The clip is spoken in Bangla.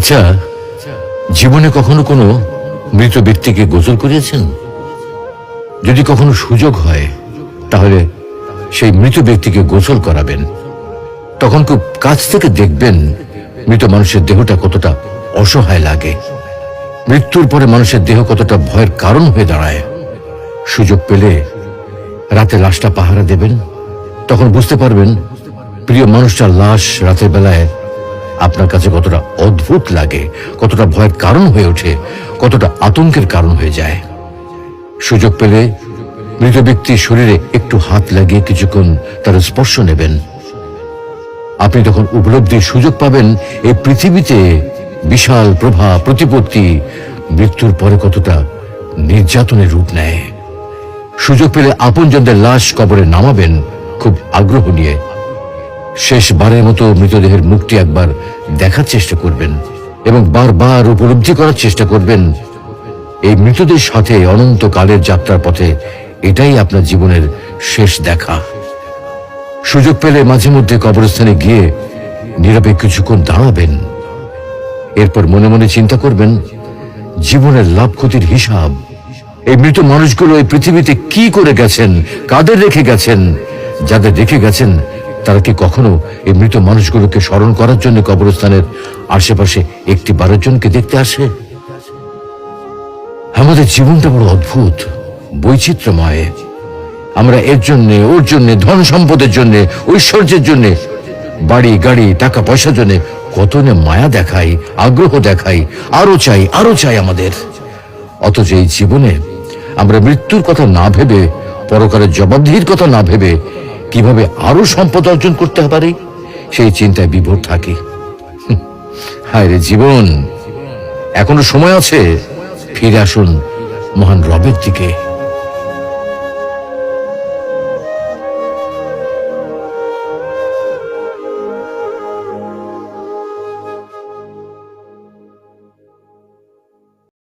আচ্ছা, জীবনে কখনো কোনো মৃত ব্যক্তিকে গোসল করিয়েছেন? যদি কখনো সুযোগ হয় তাহলে সেই মৃত ব্যক্তিকে গোসল করাবেন। তখন খুব কাছ থেকে দেখবেন মৃত মানুষের দেহটা কতটা অসহায় লাগে, মৃত্যুর পরে মানুষের দেহ কতটা ভয়ের কারণ হয়ে দাঁড়ায়। সুযোগ পেলে রাতে লাশটা পাহারা দেবেন, তখন বুঝতে পারবেন প্রিয় মানুষটার লাশ রাতের বেলায় আপনার কাছে কতটা অদ্ভুত লাগে, কতটা ভয়ের কারণ হয়ে ওঠে, কতটা আতঙ্কের কারণ হয়ে যায়। সুযোগ পেলে মৃত ব্যক্তির শরীরে একটু হাত লাগিয়ে কিছুক্ষণ তার স্পর্শ নেবেন। আপনি তখন উপলব্ধির সুযোগ পাবেন এই পৃথিবীতে বিশাল প্রভাব প্রতিপত্তি মৃত্যুর পরে কতটা নির্যাতনের রূপ নেয়। সুযোগ পেলে আপনজনদের লাশ কবরে নামাবেন খুব আগ্রহ নিয়ে। শেষবারের মতো মৃতদেহের মুখটি একবার দেখার চেষ্টা করবেন এবং বারবার উপলব্ধি করার চেষ্টা করবেন এই মৃতদের সাথে অনন্তকালের যাত্রার পথে এটাই আপনার জীবনের শেষ দেখা। সুযোগ পেলে মাঝে মধ্যে কবরস্থানে গিয়ে নীরবে কিছুক্ষণ দাঁড়াবেন। এরপর মনে মনে চিন্তা করবেন জীবনের লাভ ক্ষতির হিসাব। এই মৃত মানুষগুলো এই পৃথিবীতে কি করে গেছেন, কাদের রেখে গেছেন। যাদের রেখে গেছেন তারা কি কখনো এই মৃত মানুষগুলোকে স্মরণ করার জন্য কবরস্থানের আশেপাশে একটি বারের জনকে দেখতে আসে? আমাদের জীবনটা বড় অদ্ভুত, বৈচিত্র্যময়। আমরা এর জন্য ওর জন্য, ধন সম্পদের জন্য, ঐশ্বর্যের জন্য, বাড়ি গাড়ি টাকা পয়সার জন্য কত না মায়া দেখাই, আগ্রহ দেখাই, আরো চাই আমাদের। অথচ এই জীবনে আমরা মৃত্যুর কথা না ভেবে, পরকালের জবাবদিহির কথা না ভেবে কিভাবে আরো সম্পদ অর্জন করতে পারি সেই চিন্তায় বিভোর থাকি। হায় রে জীবন, এখনো সময় আছে, ফিরে আসুন মহান রবের দিকে।